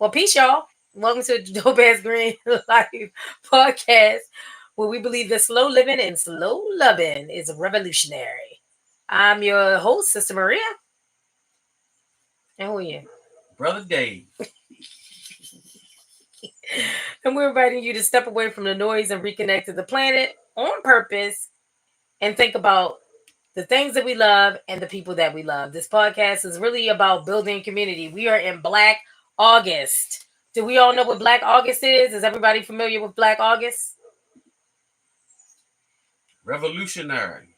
Well, peace, y'all. Welcome to the Dope Ass Green Life podcast, where we believe that slow living and slow loving is revolutionary. I'm your host, Sister Maria. And who are you? Brother Dave. And we're inviting you to step away from the noise and reconnect to the planet on purpose and think about the things that we love and the people that we love. This podcast is really about building community. We are in Black August. Do we all know what Black August is? Is everybody familiar with Black August? Revolutionary.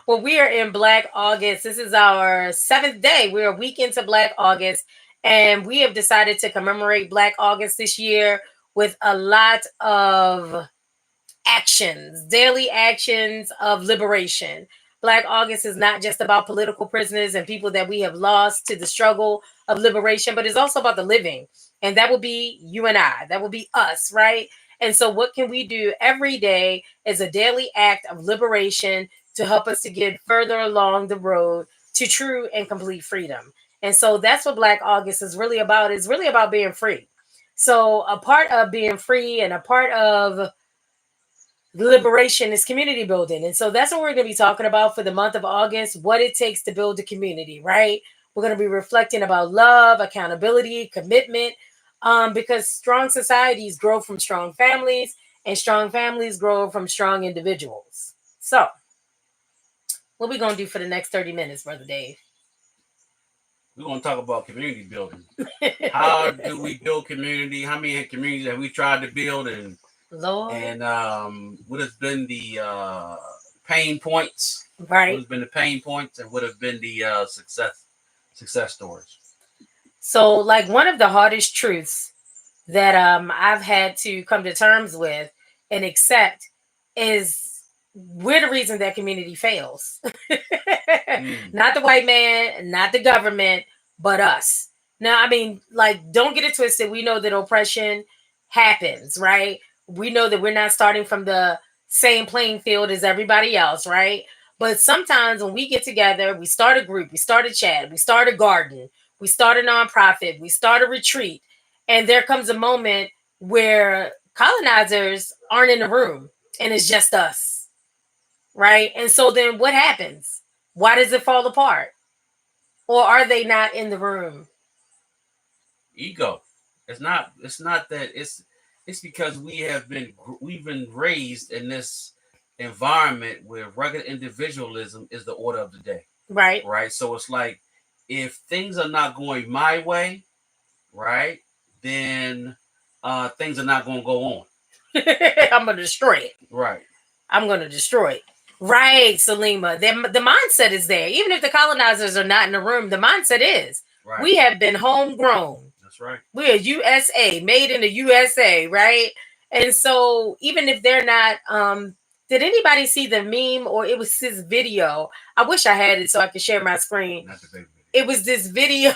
Well, we are in Black August. This is our seventh day. We're a week into Black August, and we have decided to commemorate Black August this year with a lot of actions, daily actions of liberation. Black August is not just about political prisoners and people that we have lost to the struggle of liberation, but it's also about the living. And that would be you and I. That would be us, right? And so, what can we do every day as a daily act of liberation to help us to get further along the road to true and complete freedom? And so, that's what Black August is really about. It's really about being free. So, a part of being free and a part of liberation is community building. And so that's what we're going to be talking about for the month of August, what it takes to build a community, right? We're going to be reflecting about love, accountability, commitment, because strong societies grow from strong families and strong families grow from strong individuals. So, what we going to do for the next 30 minutes, Brother Dave? We're going to talk about community building. How do we build community? How many communities have we tried to build? Lord. And what has been the pain points? Right. What has been the pain points and what have been the success stories? So, like one of the hardest truths that I've had to come to terms with and accept is we're the reason that community fails. Not the white man, not the government, but us. Now, I mean, like, don't get it twisted. We know that oppression happens, right? We know that we're not starting from the same playing field as everybody else, right? But sometimes when we get together, we start a group, we start a chat, we start a garden, we start a nonprofit, we start a retreat, and there comes a moment where colonizers aren't in the room and it's just us, right? And so then what happens? Why does it fall apart? Or are they not in the room? Ego. It's not that it's because we've been raised in this environment where rugged individualism is the order of the day. Right. Right. So it's like if things are not going my way, right, then things are not going to go on. I'm going to destroy it. Right. I'm going to destroy it. Right, Salima. The mindset is there. Even if the colonizers are not in the room, the mindset is. Right. We have been homegrown. That's right. We're USA, made in the USA, right? And so even if they're not, did anybody see the meme or it was this video? I wish I had it so I could share my screen. Not the big video. It was this video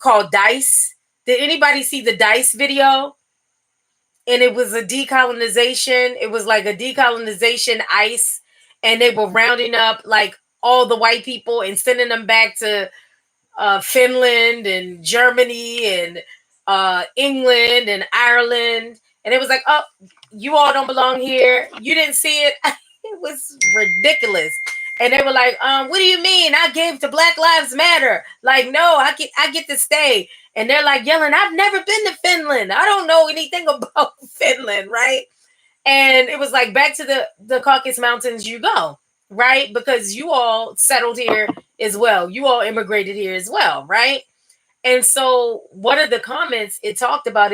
called Dice. Did anybody see the Dice video? And it was a decolonization. It was like a decolonization ice. And they were rounding up like all the white people and sending them back to Finland and Germany and England and Ireland. And it was like, oh, you all don't belong here. You didn't see it. It was ridiculous. And they were like, what do you mean? I gave to Black Lives Matter. Like, no, I get to stay. And they're like yelling, I've never been to Finland. I don't know anything about Finland, right? And it was like, back to the Caucasus Mountains you go, right? Because you all settled here as well. You all immigrated here as well, right? And so one of the comments it talked about,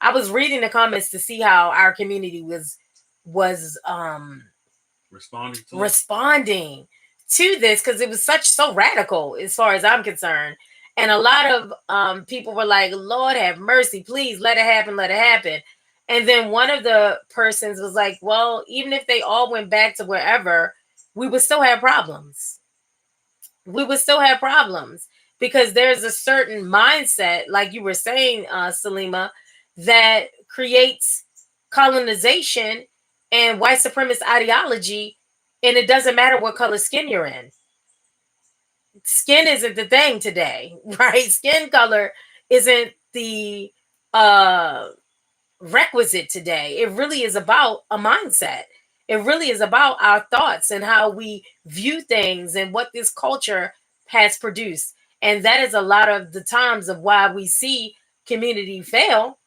I was reading the comments to see how our community was responding to this, because it was so radical as far as I'm concerned. And a lot of people were like, Lord have mercy, please let it happen. And then one of the persons was like, well, even if they all went back to wherever, we would still have problems. Because there's a certain mindset, like you were saying, Salima, that creates colonization and white supremacist ideology, and it doesn't matter what color skin you're in. skin isn't the thing today, right? Skin color isn't the uh requisite today. It really is about a mindset. It really is about our thoughts and how we view things and what this culture has produced. And that is a lot of the times of why we see community fail,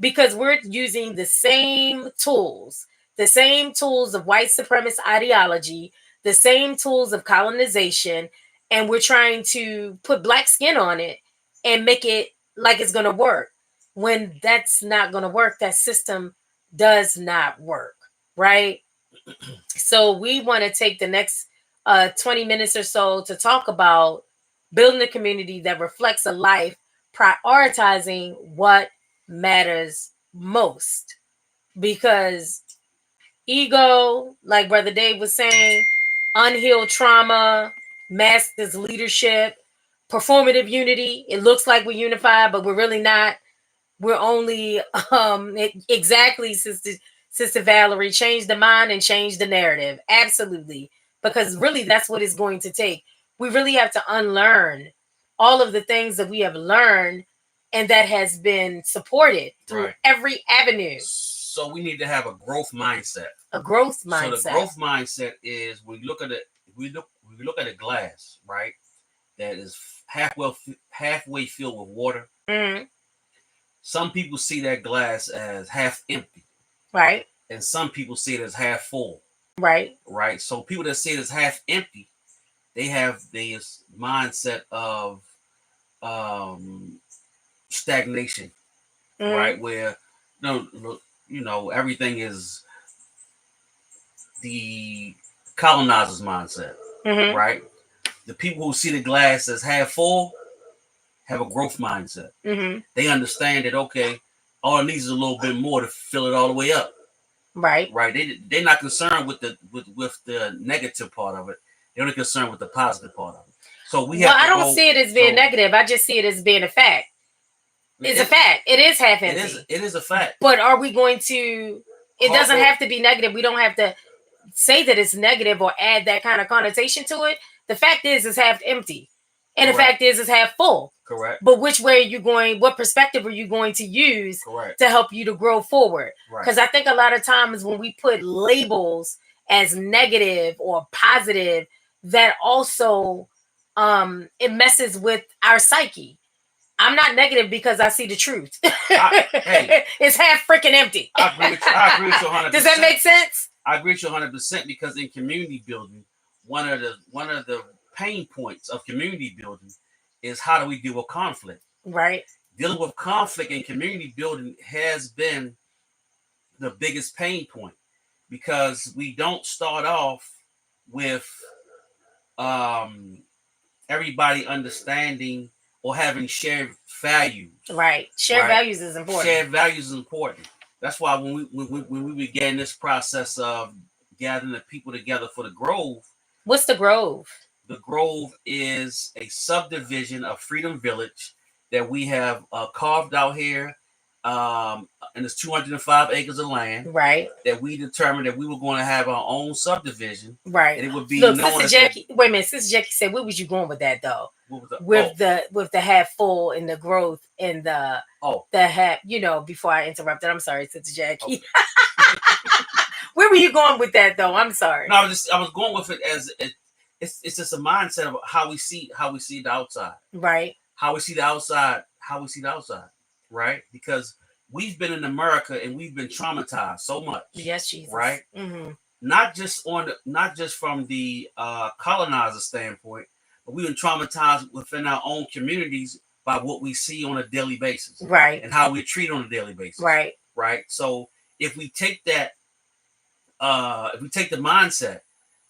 because we're using the same tools of white supremacist ideology, the same tools of colonization, and we're trying to put black skin on it and make it like it's going to work when that's not going to work. That system does not work, right? So we want to take the next 20 minutes or so to talk about building a community that reflects a life prioritizing what matters most. Because ego, like Brother Dave was saying, unhealed trauma, masked leadership, performative unity. It looks like we're unified, but we're really not. We're only exactly, Sister Valerie, change the mind and change the narrative. Absolutely. Because really that's what it's going to take. We really have to unlearn all of the things that we have learned and that has been supported through every avenue. So we need to have a growth mindset. A growth mindset. So the growth mindset is when you look at it, we look at a glass, right? That is halfway filled with water. Mm-hmm. Some people see that glass as half empty. Right. And some people see it as half full. Right. Right. So people that see it as half empty, they have this mindset of stagnation. Mm-hmm. Right. Where everything is the colonizer's mindset. Mm-hmm. Right. The people who see the glass as half full have a growth mindset. Mm-hmm. They understand that, okay, all it needs is a little bit more to fill it all the way up. Right. Right. They're not concerned with the negative part of it. They're only concerned with the positive part of it. So we have. Well, I don't see it as being negative. I just see it as being a fact. It's a fact. It is half empty. It is a fact. But are we going to? It doesn't have to be negative. We don't have to say that it's negative or add that kind of connotation to it. The fact is, it's half empty. And Correct. The fact is, it's half full. Correct. But which way are you going? What perspective are you going to use Correct. to help you to grow forward? Because right. I think a lot of times when we put labels as negative or positive, that also it messes with our psyche. I'm not negative because I see the truth. It's half freaking empty. I agree with you 100%. Does that make sense? I agree with you 100% because in community building, one of the pain points of community building is how do we deal with conflict? Right. Dealing with conflict in community building has been the biggest pain point because we don't start off with everybody understanding or having shared values. Right. Shared values is important. Shared values is important. That's why when we began this process of gathering the people together for the Grove. What's the Grove? The Grove is a subdivision of Freedom Village that we have carved out here. And it's 205 acres of land. Right. That we determined that we were going to have our own subdivision. Right. And it would be Look, Sister Jackie. Wait a minute, Sister Jackie said, "Where was you going with that, though? With the half full and the growth and the half, before I interrupted. I'm sorry, Sister Jackie. Okay. Where were you going with that, though? I'm sorry. No, I was going with it as it's just a mindset of how we see the outside. Right. How we see the outside. Right. Because we've been in America and we've been traumatized so much. Yes, Jesus. Right. Mm-hmm. Not just from the colonizer standpoint, but we've been traumatized within our own communities by what we see on a daily basis. Right. And how we treat on a daily basis. Right. Right. So if we take that, if we take the mindset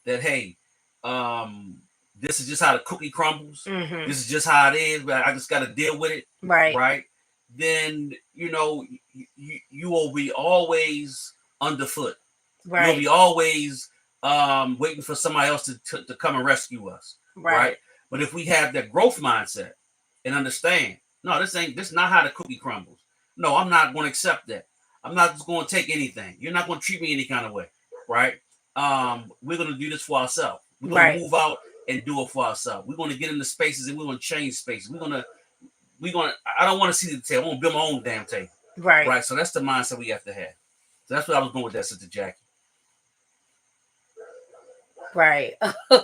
that, hey, this is just how the cookie crumbles. Mm-hmm. This is just how it is. But I just got to deal with it. Right. Right. Then you will be always underfoot. Right. You'll be always waiting for somebody else to come and rescue us. Right. But if we have that growth mindset and understand, no, this not how the cookie crumbles. No, I'm not going to accept that. I'm not just going to take anything. You're not going to treat me any kind of way. Right. We're going to do this for ourselves. We're going to move out and do it for ourselves. We're going to get into spaces and we're going to change spaces. We're gonna. I don't want to see the table. I want to build my own damn table. Right. Right. So that's the mindset we have to have. So that's what I was going with that, Sister Jackie. Right.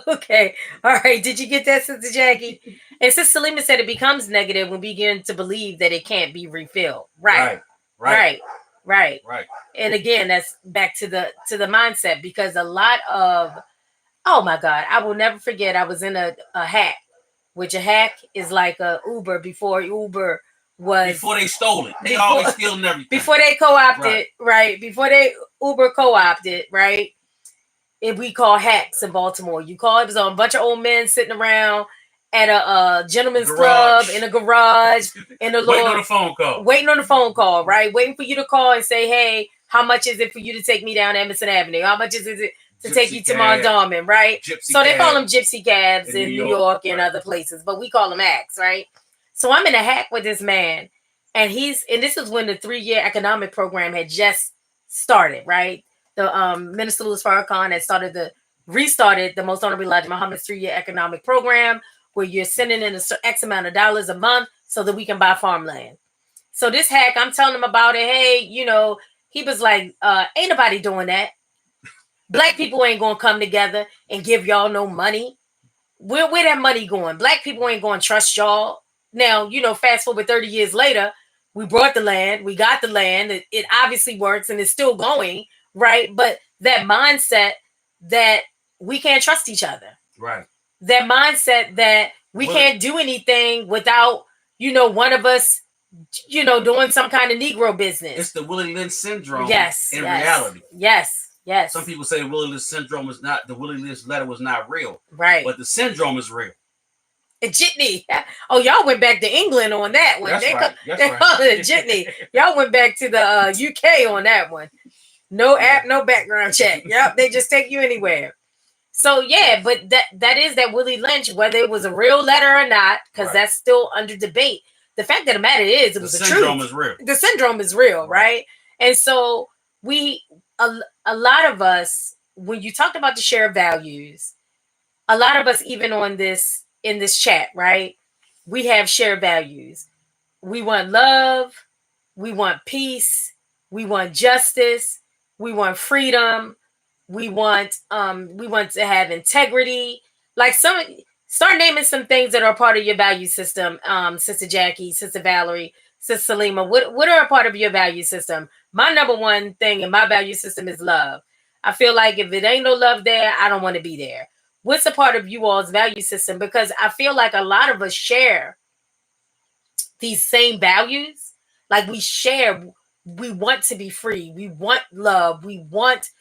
Okay. All right. Did you get that, Sister Jackie? And Sister Salima said it becomes negative when we begin to believe that it can't be refilled. Right. Right. Right. Right. And again, that's back to the mindset, because a lot of, oh my God, I will never forget. I was in a hack, which a hack is like a Uber before Uber was, before they stole it. They always stealing everything. Before they co-opted, right? Before they Uber co-opted, right? If we call hacks in Baltimore, you call, it was on a bunch of old men sitting around at a gentleman's club, in a garage, in a little, waiting on a phone call. Waiting on a phone call, right? Waiting for you to call and say, hey, how much is it for you to take me down Emerson Avenue? How much is it to take you to Mondawmin, right? So they call them gypsy cabs in New York and other places, but we call them hacks, right? So I'm in a hack with this man, and this is when the 3-year economic program had just started, right? The Minister Louis Farrakhan had restarted the Most Honorable Elijah Muhammad's 3-year economic program, where you're sending in X amount of dollars a month so that we can buy farmland. So this hack, I'm telling him about it. Hey, he was like, ain't nobody doing that. Black people ain't gonna come together and give y'all no money. Where that money going? Black people ain't gonna trust y'all. Now, fast forward 30 years later, we brought the land, we got the land. It obviously works and it's still going, right? But that mindset that we can't trust each other. Right. That mindset that we can't do anything without, one of us, doing some kind of Negro business. It's the Willie Lynch syndrome. Yes. In reality. Yes. Yes. Some people say the Willie Lynch syndrome was not, the Willie Lynch letter was not real. Right. But the syndrome is real. A jitney. Oh, y'all went back to England on that one. That's right. They call it a jitney. Y'all went back to the UK on that one. No app, no background check. Yep, they just take you anywhere. So yeah, but that is that Willie Lynch, whether it was a real letter or not, because that's still under debate. The fact of the matter is, it was the syndrome is real. The syndrome is real, right? And so a lot of us, when you talked about the shared values, a lot of us, even in this chat, right? We have shared values. We want love. We want peace. We want justice. We want freedom. We want to have integrity. Like start naming some things that are part of your value system, Sister Jackie, Sister Valerie, Sister Salima. What are a part of your value system? My number one thing in my value system is love. I feel like if it ain't no love there, I don't want to be there. What's a part of you all's value system? Because I feel like a lot of us share these same values. Like we want to be free. We want love. We want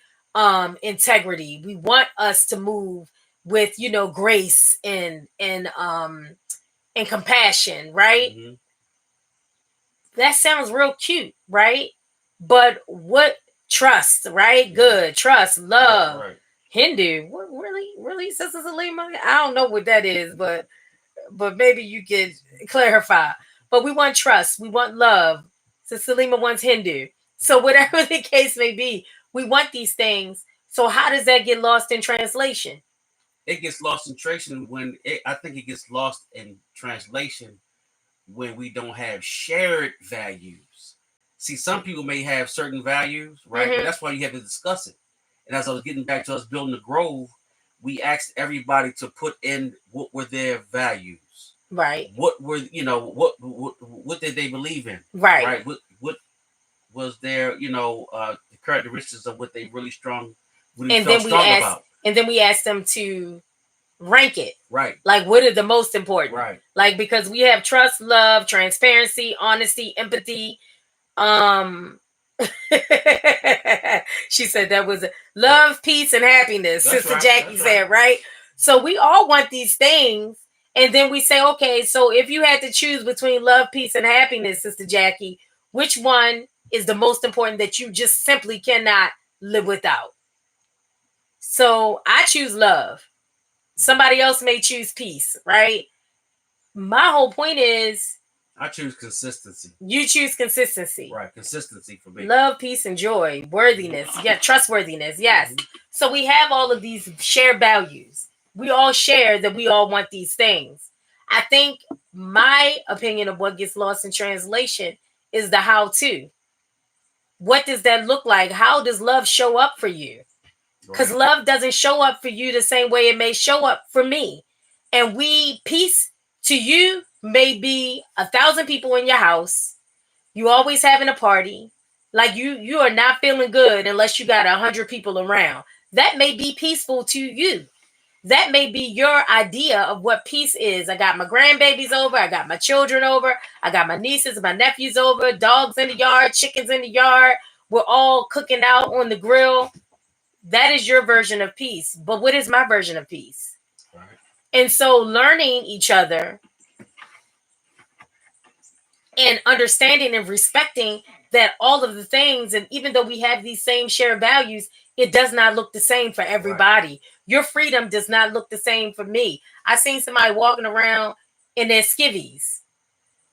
integrity. We want us to move with, grace and compassion, right? Mm-hmm. That sounds real cute, right? But what trust, right? Good. Trust, love. Right. Hindu. What, really, Sister Salima? I don't know what that is, but maybe you could clarify. But we want trust. We want love. Sister Salima wants Hindu. So whatever the case may be, we want these things. So how does that get lost in translation? It gets lost in translation I think it gets lost in translation when we don't have shared values. See, some people may have certain values, right? Mm-hmm. But that's why you have to discuss it. And as I was getting back to us building the Grove, we asked everybody to put in what were their values. Right. What were, what did they believe in? Right. Right. What was their, the characteristics of what they really felt strong about. And then we asked them to rank it. Right. Like, what are the most important? Right. Like, because we have trust, love, transparency, honesty, empathy. She said that was love, peace, and happiness. That's Sister Jackie said, right? So we all want these things. And then we say, okay, so if you had to choose between love, peace, and happiness, Sister Jackie, which one is the most important that you just simply cannot live without? So I choose love. Somebody else may choose peace, right? My whole point is, I choose consistency. You choose consistency. Right, consistency for me. Love, peace, and joy. Worthiness. Yeah, trustworthiness. Yes. Mm-hmm. So we have all of these shared values. We all share that we all want these things. I think my opinion of what gets lost in translation is the how to. What does that look like? How does love show up for you? Because Right. love doesn't show up for you the same way it may show up for me. And peace to you may be 1,000 people in your house. You always having a party. Like you are not feeling good unless you got 100 people around. That may be peaceful to you. That may be your idea of what peace is. I got my grandbabies over. I got my children over. I got my nieces, my nephews over. Dogs in the yard, chickens in the yard. We're all cooking out on the grill. That is your version of peace. But what is my version of peace? Right. And so learning each other and understanding and respecting that all of the things, and even though we have these same shared values, it does not look the same for Right. everybody. Your freedom does not look the same for me. I seen somebody walking around in their skivvies.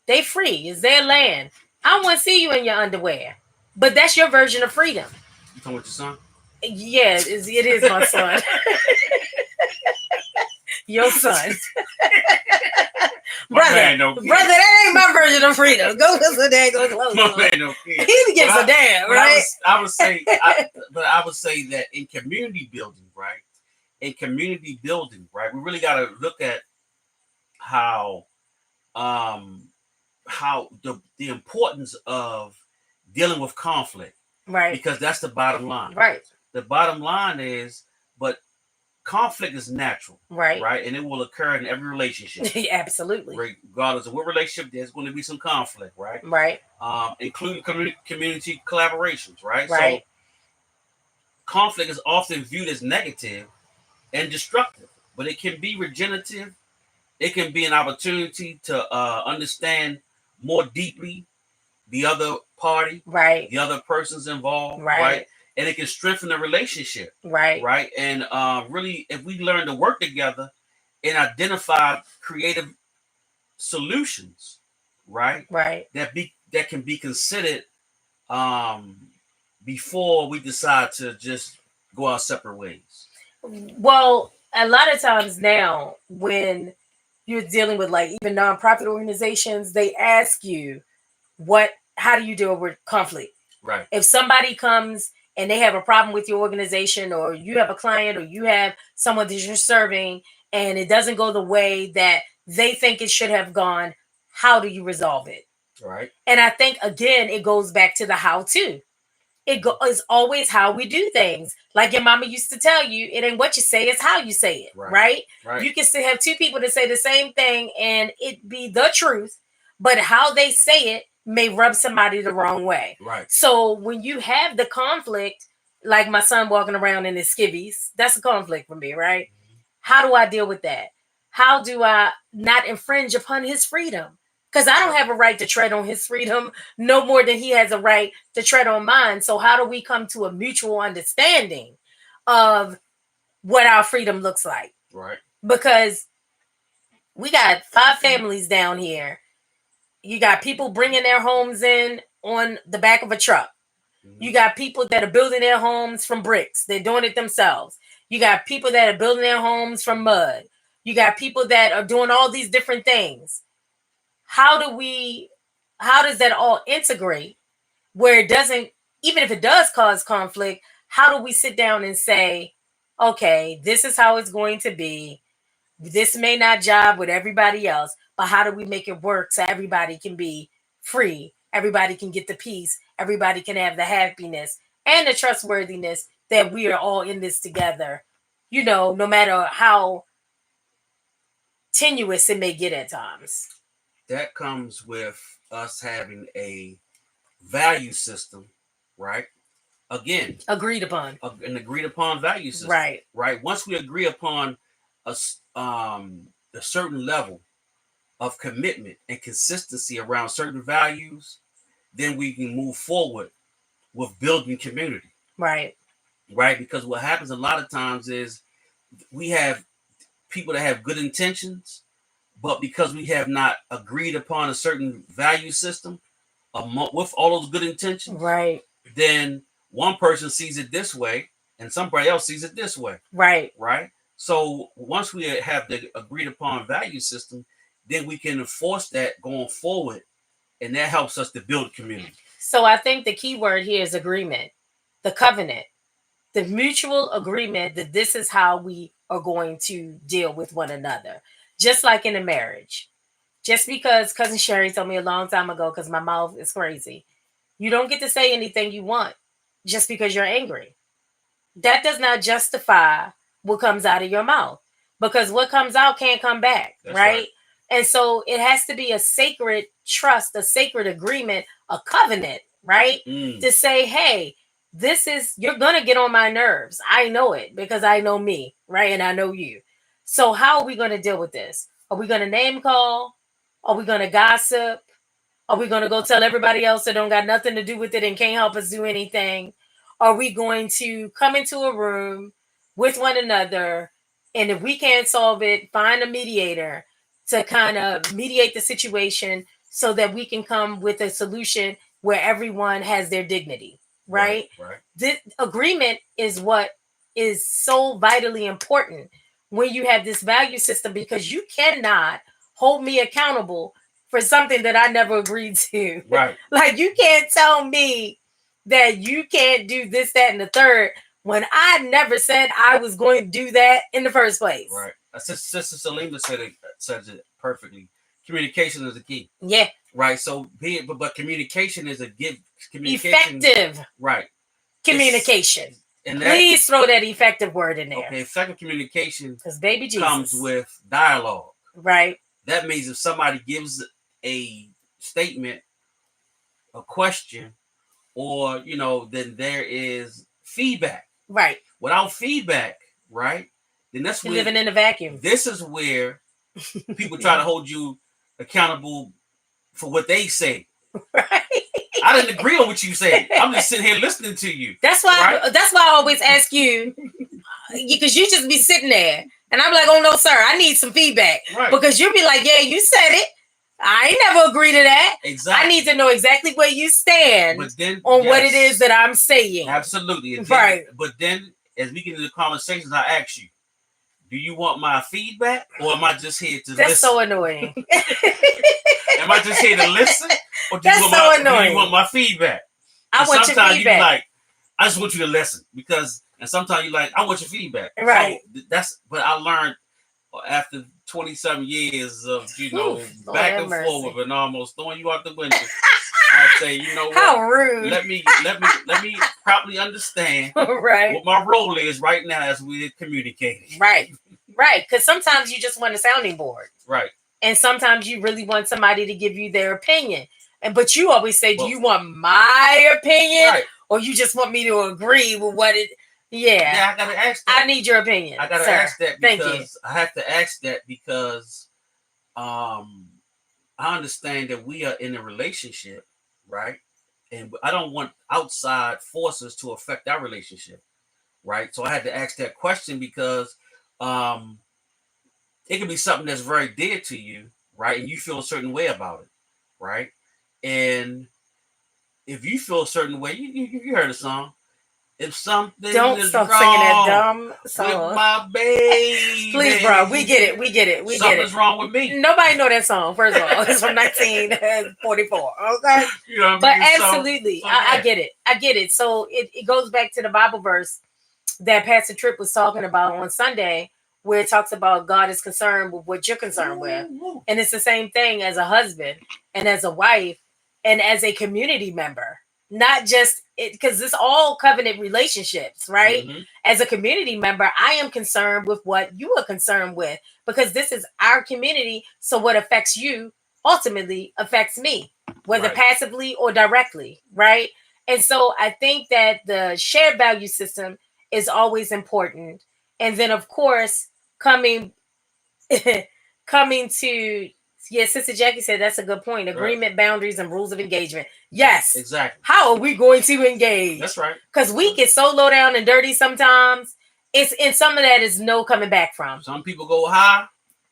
They free. It's their land. I don't want to see you in your underwear. But that's your version of freedom. You talking with your son? Yeah, it is my son. Your son. brother, no brother, that ain't my version of freedom. Go to the day, go close. My man no kid. He gets a damn, right? I would say, I would say that in community building, right? In community building, right? We really got to look at how, how the importance of dealing with conflict, Right, because that's the bottom line. right, The bottom line is, but conflict is natural, right. right? And it will occur in every relationship. Absolutely. Regardless of what relationship, there's going to be some conflict, right? Right, Including community collaborations, right? right, So conflict is often viewed as negative and destructive, but it can be regenerative. It can be an opportunity to understand more deeply the other party, right, the other persons involved, right, right? And it can strengthen the relationship, right, right? And really, if we learn to work together and identify creative solutions, right, right. that can be considered um, before we decide to just go our separate ways. Well, a lot of times now, when you're dealing with like even nonprofit organizations, they ask you how do you deal with conflict? Right. If somebody comes and they have a problem with your organization, or you have a client, or you have someone that you're serving, and it doesn't go the way that they think it should have gone, how do you resolve it? Right. And I think again, it goes back to the how to. Is always how we do things. Like your mama used to tell you, it ain't what you say, it's how you say it, Right. right? Right. You can still have two people that say the same thing and it be the truth, but how they say it may rub somebody the wrong way. Right. So when you have the conflict, like my son walking around in his skivvies, that's a conflict for me, right? How do I deal with that? How do I not infringe upon his freedom? Because I don't have a right to tread on his freedom no more than he has a right to tread on mine. So how do we come to a mutual understanding of what our freedom looks like? Right. Because we got 5 families down here. You got people bringing their homes in on the back of a truck. You got people that are building their homes from bricks. They're doing it themselves. You got people that are building their homes from mud. You got people that are doing all these different things. How does that all integrate where it doesn't, even if it does cause conflict, how do we sit down and say, okay, this is how it's going to be. This may not jive with everybody else, but how do we make it work so everybody can be free? Everybody can get the peace. Everybody can have the happiness and the trustworthiness that we are all in this together. No matter how tenuous it may get at times. That comes with us having a value system, right? Again, Agreed upon. An agreed upon value system, Right. Right. Once we agree upon a certain level of commitment and consistency around certain values, then we can move forward with building community. Right. Right. Because what happens a lot of times is we have people that have good intentions, but because we have not agreed upon a certain value system with all those good intentions, Right. then one person sees it this way and somebody else sees it this way. Right. Right. So once we have the agreed upon value system, then we can enforce that going forward, and that helps us to build community. So I think the key word here is agreement, the covenant, the mutual agreement that this is how we are going to deal with one another. Just like in a marriage. Just because Cousin Sherry told me a long time ago, because my mouth is crazy, you don't get to say anything you want just because you're angry. That does not justify what comes out of your mouth, because what comes out can't come back, That's right? right. And so it has to be a sacred trust, a sacred agreement, a covenant, right? To say, hey, this is, you're going to get on my nerves. I know it because I know me, right? And I know you. So how are we going to deal with this? Are we going to name call? Are we going to gossip? Are we going to go tell everybody else that don't got nothing to do with it and can't help us do anything? Are we going to come into a room with one another, and if we can't solve it, find a mediator to kind of mediate the situation so that we can come with a solution where everyone has their dignity, right? Right. This agreement is what is so vitally important when you have this value system, because you cannot hold me accountable for something that I never agreed to. Right. Like, you can't tell me that you can't do this, that, and the third when I never said I was going to do that in the first place. Right. Sister Selena said it perfectly. Communication is the key. Yeah. Right. So but communication is a give. Communication. Effective. Right. Communication. And please throw that effective word in there. Okay. Effective communication. Because baby Jesus comes with dialogue. Right. That means if somebody gives a statement, a question, or then there is feedback. Right. Without feedback, right? Then that's you're living in a vacuum. This is where people try to hold you accountable for what they say. Right. I didn't agree on what you said. I'm just sitting here listening to you. That's why. Right? That's why I always ask you, because you just be sitting there, and I'm like, "Oh no, sir, I need some feedback." Right. Because you'll be like, "Yeah, you said it. I ain't never agree to that. Exactly. I need to know exactly where you stand on what it is that I'm saying." Absolutely. Right. But then, as we get into the conversations, I ask you, do you want my feedback, or am I just here to listen? That's so annoying. Am I just here to listen? Or do That's do you want my feedback? I want your feedback. You be like, I just want you to listen, and sometimes you're like, I want your feedback. Right. So but I learned after 27 years of, back and forth and almost throwing you out the window. I say, you know what? How rude. Let me properly understand right. what my role is right now as we're communicating. Right. Right. Because sometimes you just want a sounding board. Right. And sometimes you really want somebody to give you their opinion. But you always say, do you want my opinion? Right. Or you just want me to agree with what it... Yeah, I gotta ask that. I need your opinion. I gotta ask that because I have to ask that because I understand that we are in a relationship, right? And I don't want outside forces to affect our relationship, right? So I had to ask that question because it could be something that's very dear to you, right? And you feel a certain way about it, right? And if you feel a certain way, you heard a song. If something don't is stop wrong singing that dumb song with my baby, please, bro, we get it. Something's wrong with me. Nobody know that song. First of all, it's from 1944. Okay, you know what but I mean? absolutely, I get it. I get it. So it goes back to the Bible verse that Pastor Tripp was talking about on Sunday, where it talks about God is concerned with what you're concerned with, and it's the same thing as a husband and as a wife and as a community member. Not just it, because it's all covenant relationships, right? Mm-hmm. As a community member, I am concerned with what you are concerned with because this is our community. So what affects you ultimately affects me, whether passively or directly, right? And so I think that the shared value system is always important. And then, of course, coming to... Yeah, Sister Jackie said that's a good point. Agreement, boundaries, and rules of engagement. Yes. Exactly. How are we going to engage? That's right. Because we get so low down and dirty sometimes. And some of that is no coming back from. Some people go high.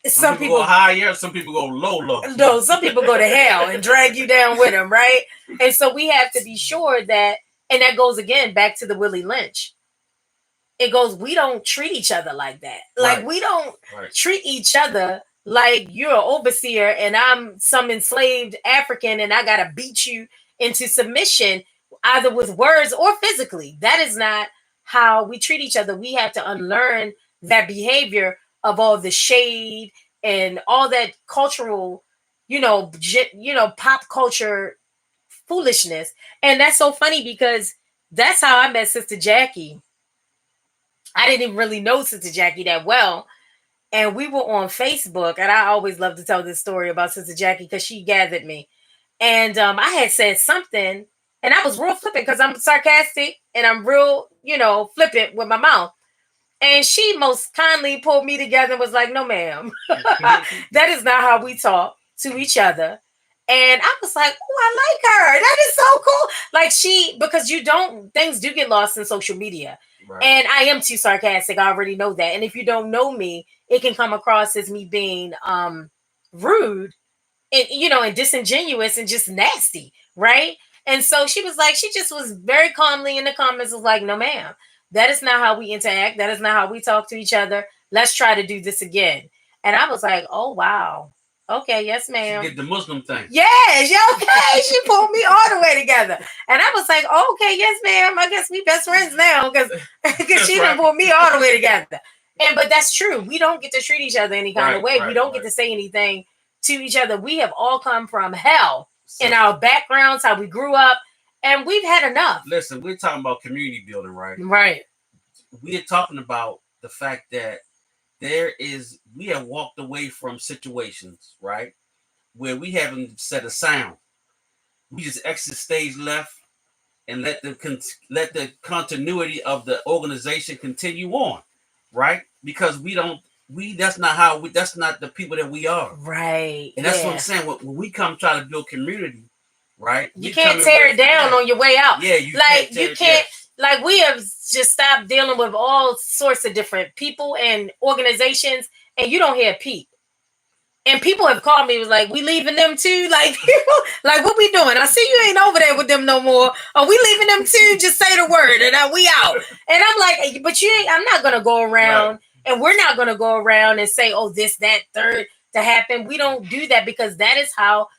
Some people go higher. Some people go low. No, some people go to hell and drag you down with them, right? And so we have to be sure that, and that goes again back to the Willie Lynch. it goes, we don't treat each other like that. Like, Right. we don't Right. treat each other like you're an overseer and I'm some enslaved African and I gotta beat you into submission, either with words or physically. That is not how we treat each other. We have to unlearn that behavior of all the shade and all that cultural, pop culture foolishness. And that's so funny because that's how I met Sister Jackie. I didn't even really know Sister Jackie that well. And we were on Facebook, and I always love to tell this story about Sister Jackie because she gathered me. And I had said something, and I was real flippant because I'm sarcastic and I'm real, flippant with my mouth. And she most kindly pulled me together and was like, "No, ma'am, that is not how we talk to each other." And I was like, "Oh, I like her. That is so cool." Like, because things do get lost in social media. Right. And I am too sarcastic. I already know that. And if you don't know me, it can come across as me being rude and disingenuous and just nasty, right? And so she just was very calmly in the comments, was like, "No, ma'am, that is not how we interact. That is not how we talk to each other. Let's try to do this again." And I was like, "Oh, wow. Okay, yes, ma'am." She did the Muslim thing. Yes, yeah, okay. She pulled me all the way together. And I was like, "Oh, okay, yes, ma'am. I guess we best friends now because she done pulled me all the way together." But that's true. We don't get to treat each other any kind of way. We don't get to say anything to each other. We have all come from hell in our backgrounds, how we grew up, and we've had enough. Listen, we're talking about community building, right? Right. We're talking about the fact that we have walked away from situations, right, where we haven't set a sound. We just exit stage left and let the continuity of the organization continue on, right? Because that's not the people that we are, right? And that's what I'm saying. When we come try to build community, right? You can't tear it down on your way out. Yeah, you can't. Like, we have just stopped dealing with all sorts of different people and organizations, and you don't hear a peep. And people have called me, was like, "We leaving them too?" Like, people, like, "What we doing? I see you ain't over there with them no more. Are we leaving them too? Just say the word and we out." And I'm like, "But you ain't. I'm not gonna go around, and we're not gonna go around and say, oh, this, that, third to happen." We don't do that because that is how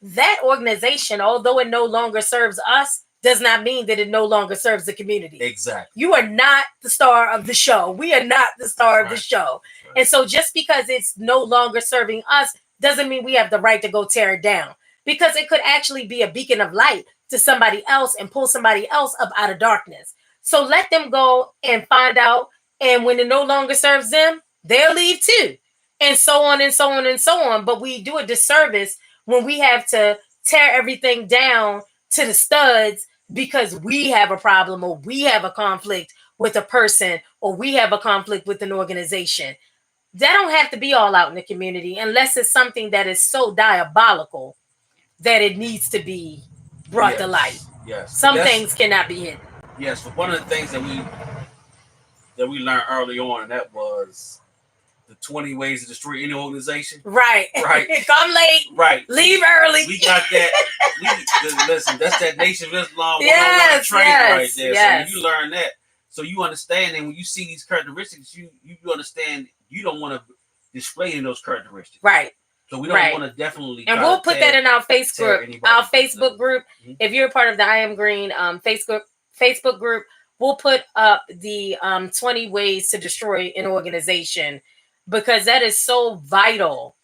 that organization, although it no longer serves us, does not mean that it no longer serves the community. Exactly. You are not the star of the show. We are not the star of the show. Right. And so just because it's no longer serving us doesn't mean we have the right to go tear it down, because it could actually be a beacon of light to somebody else and pull somebody else up out of darkness. So let them go and find out. And when it no longer serves them, they'll leave too. And so on and so on and so on. But we do a disservice when we have to tear everything down to the studs because we have a problem or we have a conflict with a person or we have a conflict with an organization. That don't have to be all out in the community unless it's something that is so diabolical that it needs to be brought to light. Yes. Some things cannot be hidden. Yes, but one of the things that we learned early on, and that was the 20 ways to destroy any organization. Right. Come late. Right. Leave early. We got that. Listen, that's that Nation of Islam 101 training right there. Yes. So when you learn that, so you understand, and when you see these characteristics, you understand you don't want to display in those characteristics. Right. So we don't want to definitely. And we'll put that in our Facebook group. Mm-hmm. If you're a part of the I Am Green Facebook group, we'll put up the 20 ways to destroy an organization, because that is so vital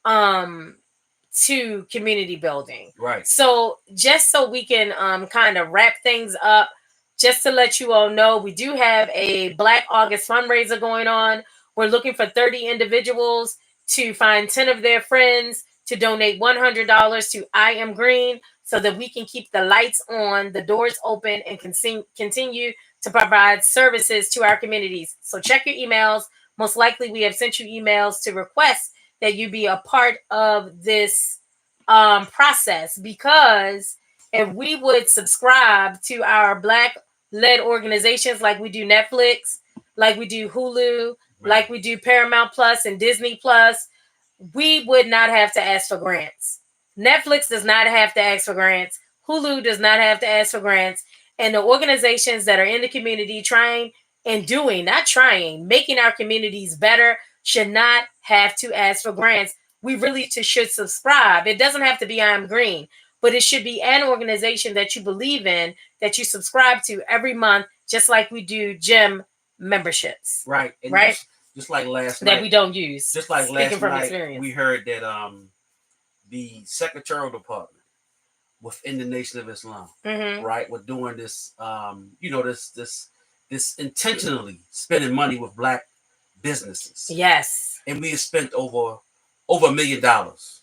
to community building. Right. So just so we can kind of wrap things up, just to let you all know, we do have a Black August fundraiser going on. We're looking for 30 individuals to find 10 of their friends to donate $100 to I Am Green, so that we can keep the lights on, the doors open, and continue to provide services to our communities. So check your emails. Most likely we have sent you emails to request that you be a part of this process, because if we would subscribe to our Black-led organizations like we do Netflix, like we do Hulu, like we do Paramount Plus and Disney Plus, we would not have to ask for grants. Netflix does not have to ask for grants. Hulu does not have to ask for grants. And the organizations that are in the community trying and doing, not trying, making our communities better, should not have to ask for grants. We really should subscribe. It doesn't have to be I'm Green, but it should be an organization that you believe in, that you subscribe to every month, just like we do gym memberships. Right. And right? Just like last That night. we don't use. Just like Speaking last from night, experience. we heard that the secretarial department within the Nation of Islam, right, we're doing this, this intentionally spending money with black businesses. Yes. And we have spent over $1 million.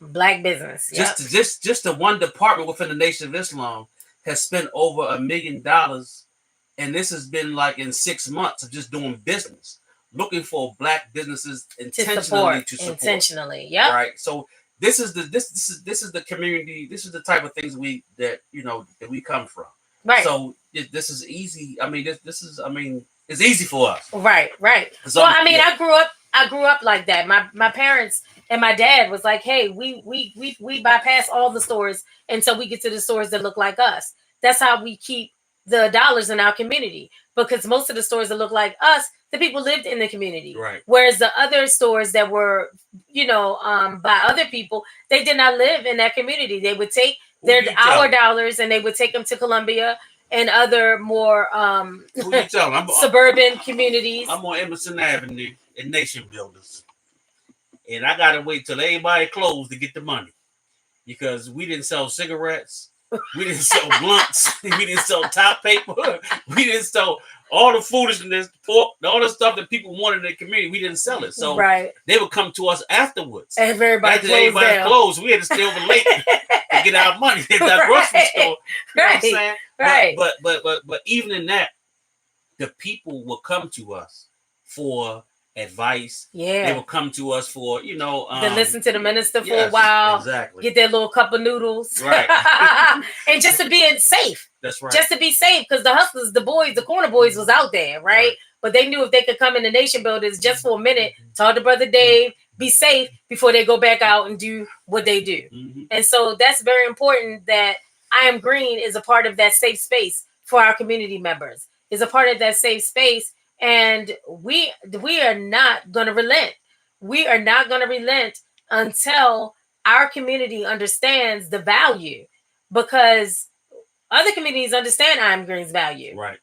Black business. Yep. Just the one department within the Nation of Islam has spent over $1 million, and this has been like in 6 months of just doing business, looking for black businesses intentionally to support. Intentionally, yeah. Right. So this is the community. This is the type of things that we come from. Right. So this is easy. I mean, it's easy for us. Right. So, well, I mean, yeah. I grew up like that. My parents and my dad was like, hey, we bypass all the stores until we get to the stores that look like us. That's how we keep the dollars in our community, because most of the stores that look like us, the people lived in the community. Right. Whereas the other stores that were, by other people, they did not live in that community. They would take our dollars and they would take them to Columbia and other more suburban communities. I'm on Emerson Avenue in Nation Builders, and I gotta wait till everybody closed to get the money, because we didn't sell cigarettes, we didn't sell blunts, we didn't sell top paper, we didn't sell all the foolishness, pork, all the stuff that people wanted in the community. We didn't sell it, so they would come to us afterwards. And everybody closed, we had to stay over late to get our money at that grocery store. You know what I'm saying? Right. But even in that, the people will come to us for advice. Yeah. They will come to us for, to listen to the minister for a while. Exactly. Get their little cup of noodles. Right. And just to be safe. That's right. Just to be safe, because the hustlers, the boys, the corner boys was out there, right? But they knew if they could come in the Nation Builders just for a minute, talk to Brother Dave, be safe before they go back out and do what they do. And so that's very important, that I Am Green is a part of that safe space for our community members, is a part of that safe space. And we are not going to relent. We are not going to relent until our community understands the value, because other communities understand I Am Green's value. Right.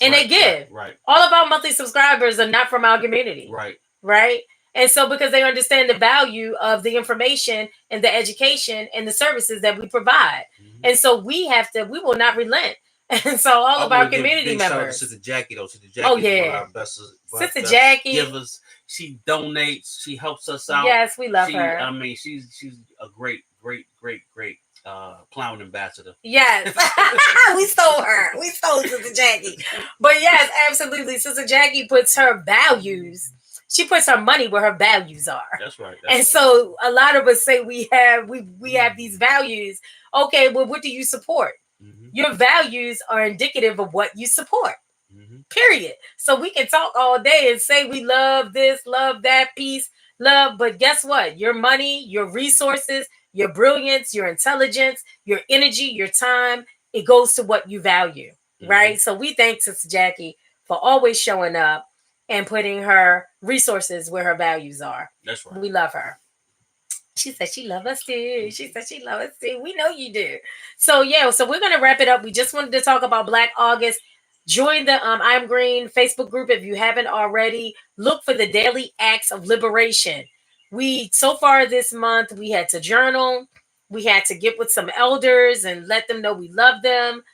And they give. Right. All of our monthly subscribers are not from our community. Right. Right. And so because they understand the value of the information and the education and the services that we provide. And so we will not relent. And so all of our community members. Sister Jackie, though. Sister Jackie is one of our best Jackie givers. She donates. She helps us out. Yes, we love her. I mean, she's a great clown ambassador. Yes. We stole her. We stole Sister Jackie. But yes, absolutely. Sister Jackie puts her values. She puts her money where her values are. That's right. So a lot of us say we have these values. Okay, well, what do you support? Your values are indicative of what you support. Period. So we can talk all day and say we love this, love that, peace, love. But guess what? Your money, your resources, your brilliance, your intelligence, your energy, your time, it goes to what you value. Right? So we thank Sister Jackie for always showing up and putting her resources where her values are. That's right. We love her. She said she loves us too. We know you do. So yeah, so we're going to wrap it up. We just wanted to talk about Black August. Join the I Am Green Facebook group if you haven't already. Look for the daily acts of liberation. So far this month, we had to journal. We had to get with some elders and let them know we love them.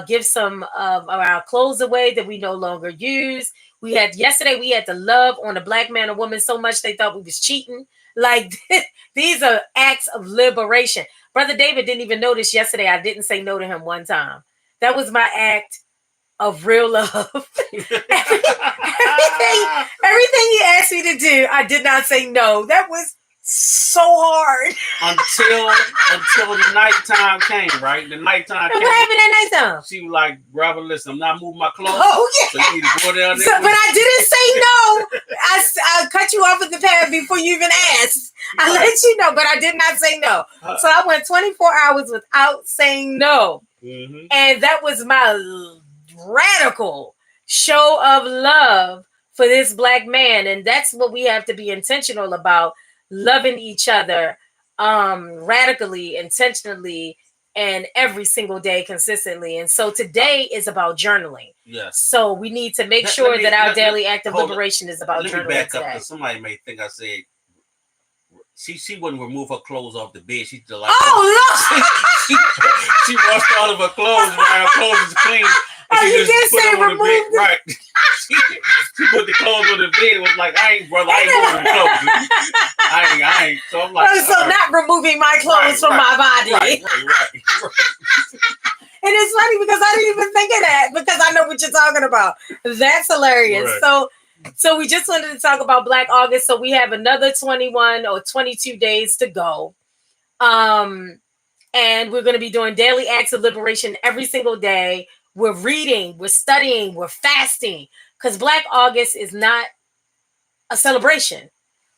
Give some of our clothes away that we no longer use. Yesterday we had to love on a Black man or woman so much they thought we was cheating. Like, these are acts of liberation. Brother David didn't even notice yesterday I didn't say no to him one time. That was my act of real love. everything he asked me to do, I did not say no. That was so hard. until the nighttime came, right? The nighttime came. What happened that nighttime? She was like, brother, listen, I'm not moving my clothes. Oh, yeah. So you need to go down there. But I didn't say no. I cut you off at the path before you even asked. I let you know, but I did not say no. So I went 24 hours without saying no. And that was my radical show of love for this black man. And that's what we have to be intentional about, loving each other radically, intentionally, and every single day consistently. And so today is about journaling. Yes. So we need to make sure that our daily act of liberation is about journaling. Let me back up, today. because somebody may think I said she wouldn't remove her clothes off the bed. She's like, oh no. she washed all of her clothes, and her clothes is clean. Oh, you did say remove them. Right. she put the clothes on the bed. It was like, I ain't moving clothes. I ain't. So I'm like, so not removing my clothes from my body. Right. And it's funny because I didn't even think of that, because I know what you're talking about. That's hilarious. Right. So we just wanted to talk about Black August. So we have another 21 or 22 days to go. And we're going to be doing daily acts of liberation every single day. We're reading, we're studying, we're fasting, because Black August is not a celebration.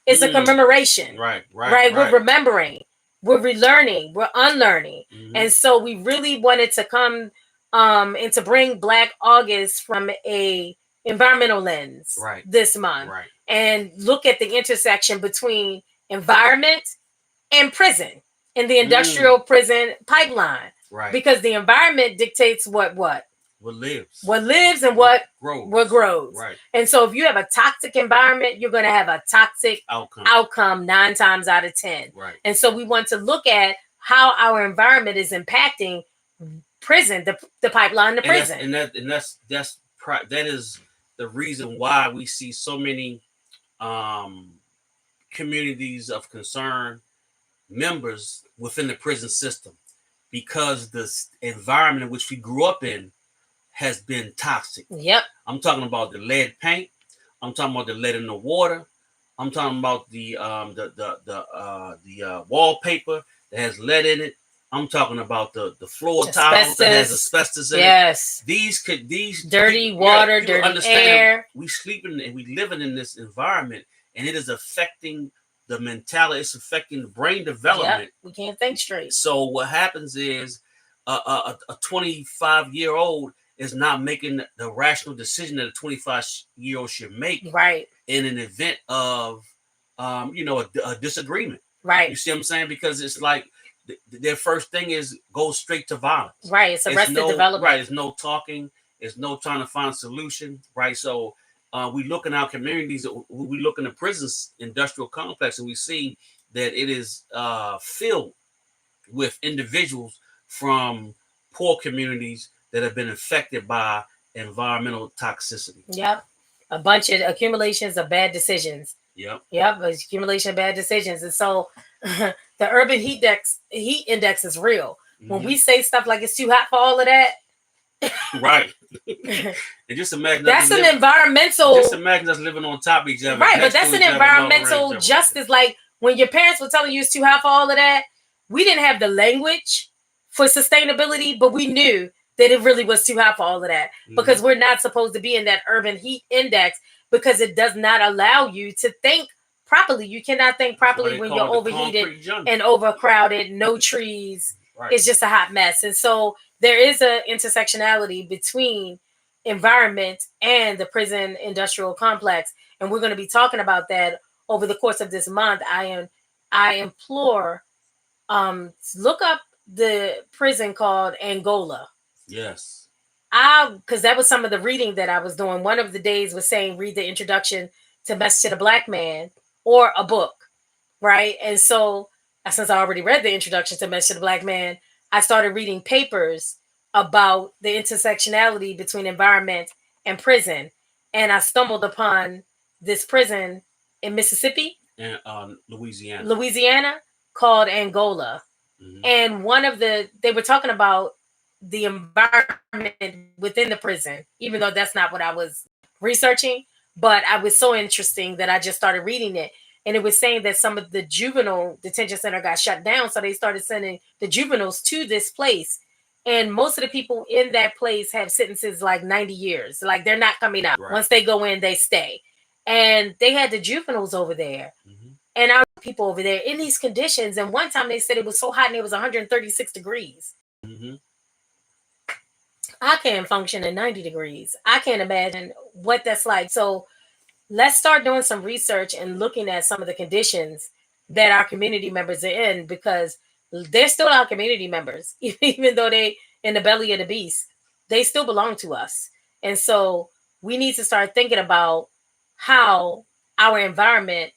It's a commemoration. Right. We're remembering, we're relearning, we're unlearning. Mm-hmm. And so we really wanted to come and to bring Black August from a environmental lens this month. Right. And look at the intersection between environment and prison, in the industrial prison pipeline. Right. Because the environment dictates what lives and what grows. Right. And so if you have a toxic environment, you're going to have a toxic outcome 9 times out of 10. Right. And so we want to look at how our environment is impacting prison, the pipeline to prison. And that is the reason why we see so many communities of concern members within the prison system, because the environment in which we grew up in has been toxic. Yep. I'm talking about the lead paint. I'm talking about the lead in the water. I'm talking about the wallpaper that has lead in it. I'm talking about the floor tiles that has asbestos in it. Yes. These dirty water, dirty air. We sleeping and we living in this environment, and it is affecting the mentality. It's affecting the brain development. Yep. We can't think straight. So what happens is a 25-year-old is not making the rational decision that a 25-year-old should make. Right. In an event of, a disagreement. Right. You see what I'm saying? Because it's like their first thing is go straight to violence. Right. It's arrested development. Right. It's no talking. It's no trying to find a solution. Right. So we look in our communities, we look in the prisons industrial complex, and we see that it is filled with individuals from poor communities that have been affected by environmental toxicity. Yep. A bunch of accumulations of bad decisions. Yep. Accumulation of bad decisions. And so the urban heat index is real. Mm-hmm. When we say stuff like it's too hot for all of that. Right. And just imagine that's an environmental. Just imagine us living on top of each other. Right, but that's an environmental justice. Like when your parents were telling you it's too hot for all of that, we didn't have the language for sustainability, but we knew that it really was too hot for all of that, because we're not supposed to be in that urban heat index, because it does not allow you to think properly. You cannot think properly when you're overheated and overcrowded, no trees. Right. It's just a hot mess. And so there is a intersectionality between environment and the prison industrial complex. And we're going to be talking about that over the course of this month. I implore, look up the prison called Angola. Yes. Because that was some of the reading that I was doing. One of the days was saying, read the introduction to Message to the Black Man, or a book. Right. And so since I already read the introduction to Message to the Black Man, I started reading papers about the intersectionality between environment and prison. And I stumbled upon this prison in Mississippi and Louisiana called Angola. Mm-hmm. And they were talking about the environment within the prison, even though that's not what I was researching, but I was so interesting that I just started reading it. And it was saying that some of the juvenile detention center got shut down. So they started sending the juveniles to this place. And most of the people in that place have sentences like 90 years. Like they're not coming out. Right. Once they go in, they stay. And they had the juveniles over there. Mm-hmm. And our people over there in these conditions. And one time they said it was so hot and it was 136 degrees. Mm-hmm. I can't function in 90 degrees. I can't imagine what that's like. So let's start doing some research and looking at some of the conditions that our community members are in, because they're still our community members, even though they in the belly of the beast, they still belong to us. And so we need to start thinking about how our environment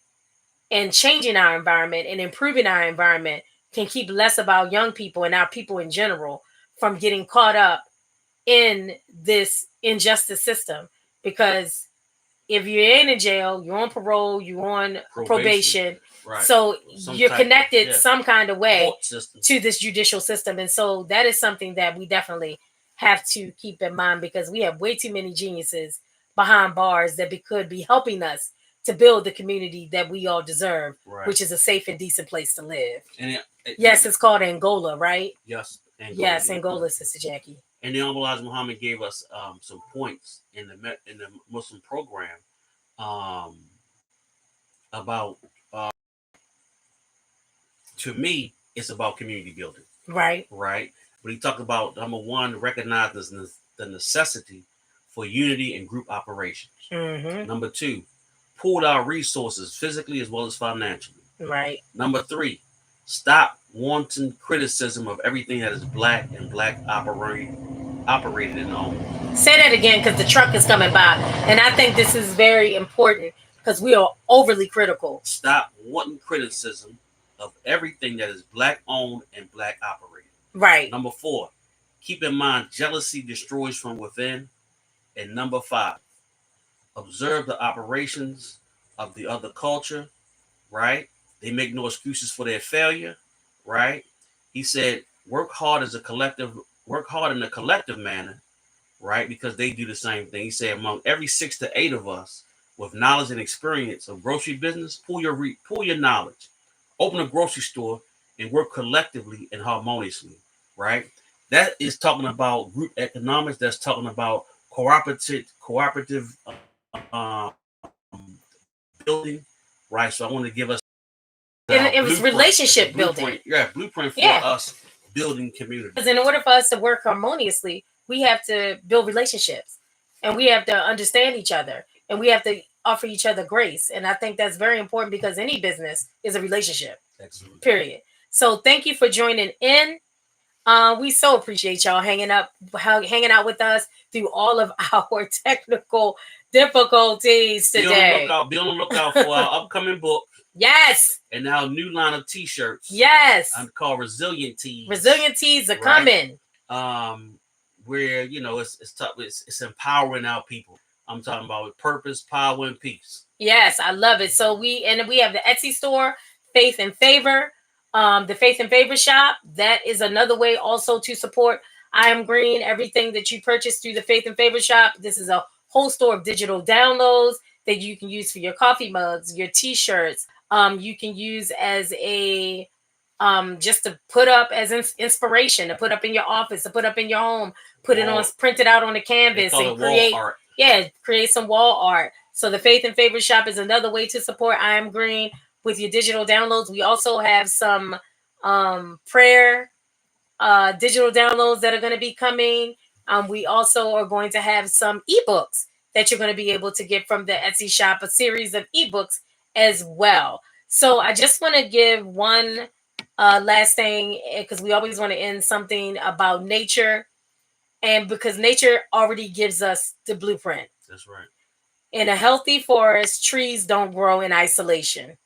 and changing our environment and improving our environment can keep less of our young people and our people in general from getting caught up in this injustice system. Because if you're in jail, you're on parole, you're on probation, right? So Some you're type of connected some kind of way court system. to this judicial system. And so that is something that we definitely have to keep in mind, because we have way too many geniuses behind bars that could be helping us to build the community that we all deserve, Right. which is a safe and decent place to live. And Yes, it's called Angola, right? Yes, Angola. Yes, Angola, Sister Jackie. And the Honorable Elijah Muhammad gave us some points in the Muslim program um, about to me, it's about community building. Right. Right. But he talked about number one, recognize the necessity for unity and group operations. Mm-hmm. Number two, pool our resources physically as well as financially. Right. Number three, stop wanton criticism of everything that is black and black operated and owned. Say that again, because the truck is coming by. And I think this is very important because we are overly critical. Stop wanton criticism of everything that is black owned and black operated. Right. Number four, keep in mind jealousy destroys from within. And number five, observe the operations of the other culture, right? They make no excuses for their failure, right? He said, work hard in a collective manner, right? Because they do the same thing. He said, among every 6 to 8 of us with knowledge and experience of grocery business, pull your knowledge, open a grocery store, and work collectively and harmoniously, right? That is talking about group economics. That's talking about cooperative building, right? So I want to give us and it was relationship building. Yeah, blueprint for us building community. Because in order for us to work harmoniously, we have to build relationships, and we have to understand each other, and we have to offer each other grace. And I think that's very important, because any business is a relationship. Excellent. Period. So thank you for joining in. We so appreciate y'all hanging out with us through all of our technical difficulties today. Be on the lookout for our upcoming book. Yes. And our new line of t-shirts. Yes. Called Resilient Tees. Resilient Tees are coming. Where it's tough. It's empowering our people. I'm talking about with purpose, power, and peace. Yes, I love it. So we have the Etsy store, Faith and Favor. The Faith and Favor shop, that is another way also to support I Am Green. Everything that you purchase through the Faith and Favor shop, this is a whole store of digital downloads that you can use for your coffee mugs, your t-shirts. You can use as a just to put up as inspiration, to put up in your office, to put up in your home, put it on, print it out on the canvas, and create some wall art. So the Faith and Favor shop is another way to support I Am Green with your digital downloads. We also have some prayer digital downloads that are going to be coming. We also are going to have some ebooks that you're going to be able to get from the Etsy shop, a series of ebooks as well. So I just want to give one last thing, because we always want to end something about nature, and because nature already gives us the blueprint. That's right. In a healthy forest, trees don't grow in isolation.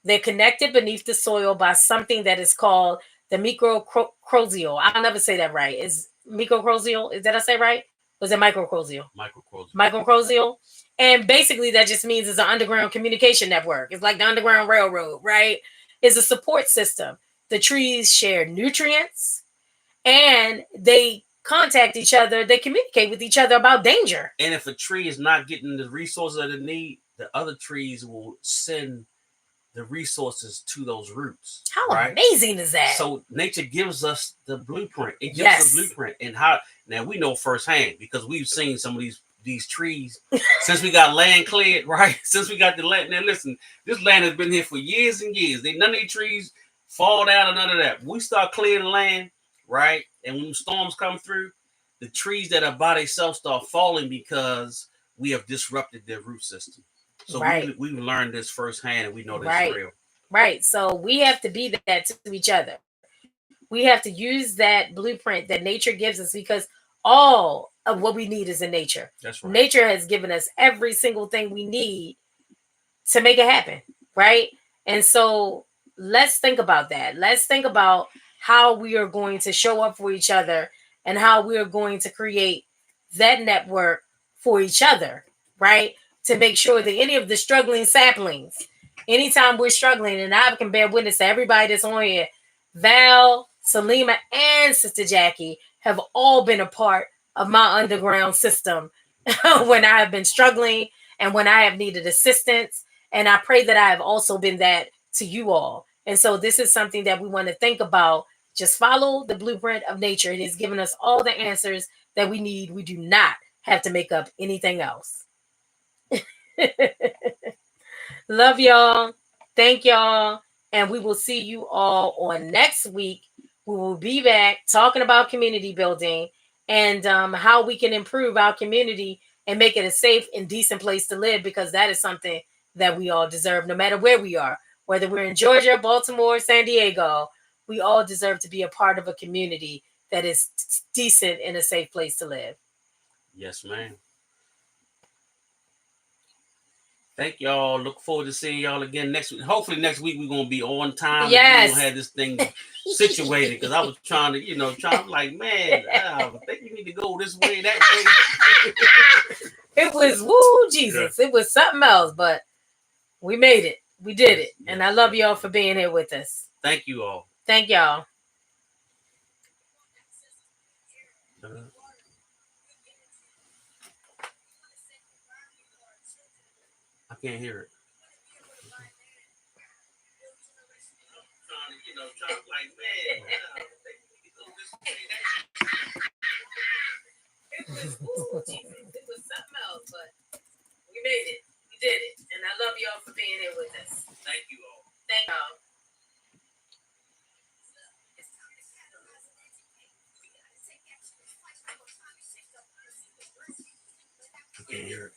They're connected beneath the soil by something that is called the mycorrhizal. I'll never say that right. Is mycorrhizal? Did I say right? Was it microcrozal? Microcrozal. And basically that just means it's an underground communication network. It's like the Underground Railroad, right? It's a support system. The trees share nutrients, and they contact each other. They communicate with each other about danger. And if a tree is not getting the resources that it needs, the other trees will send the resources to those roots. How amazing is that? So nature gives us the blueprint. It gives us the blueprint. And how now we know firsthand, because we've seen some of these trees since we got land cleared, right? Since we got the land. Now listen, this land has been here for years and years. None of these trees fall down or none of that. We start clearing land, right? And when storms come through, the trees that are by themselves start falling because we have disrupted their root system. So Right. we've learned this firsthand, and we know this is Right. real. Right. So we have to be that to each other. We have to use that blueprint that nature gives us because all of what we need is in nature. That's right. Nature has given us every single thing we need to make it happen, right? And so let's think about that. Let's think about how we are going to show up for each other and how we are going to create that network for each other, right? To make sure that any of the struggling saplings, anytime we're struggling, and I can bear witness to everybody that's on here, Val, Salima, and Sister Jackie have all been a part of my underground system when I have been struggling and when I have needed assistance. And I pray that I have also been that to you all. And so this is something that we want to think about. Just follow the blueprint of nature. It has given us all the answers that we need. We do not have to make up anything else. Love y'all. Thank y'all. And we will see you all on next week. We will be back talking about community building and how we can improve our community and make it a safe and decent place to live, because that is something that we all deserve, no matter where we are, whether we're in Georgia, Baltimore, San Diego. We all deserve to be a part of a community that is decent and a safe place to live. Yes, ma'am. Thank y'all. Look forward to seeing y'all again next week. Hopefully next week we're gonna be on time. Yes. And we're gonna have this thing situated, because I was trying to, like, man, I think you need to go this way, that way. It was woo Jesus. Yeah. It was something else, but we made it. We did it. Yes, and I love y'all for being here with us. Thank you all. Thank y'all. I can't hear it. Trying to, like, man, it was woo Jesus. It was something else, but we made it. We did it. And I love y'all for being here with us. Thank you all. Thank y'all. I can't hear it.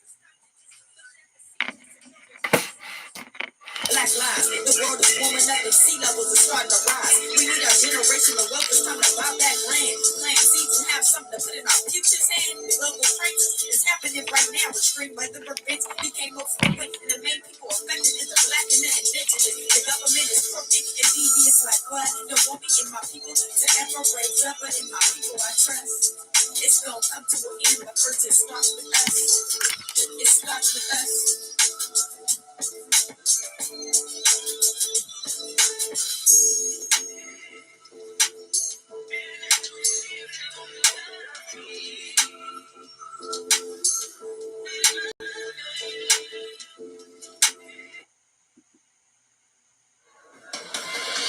Black lives, the world is warming up and sea levels are starting to rise. We need our generational wealth. It's time to buy back land. Plant seeds and have something to put in our future's hand. The global crisis is happening right now. Extreme weather events became more frequent, and the main people affected is the black and the indigenous. The government is crooked and devious like what? Don't want me and my people to ever raise up, but in my people I trust. It's gonna come to an end, but first it starts with us. It starts with us.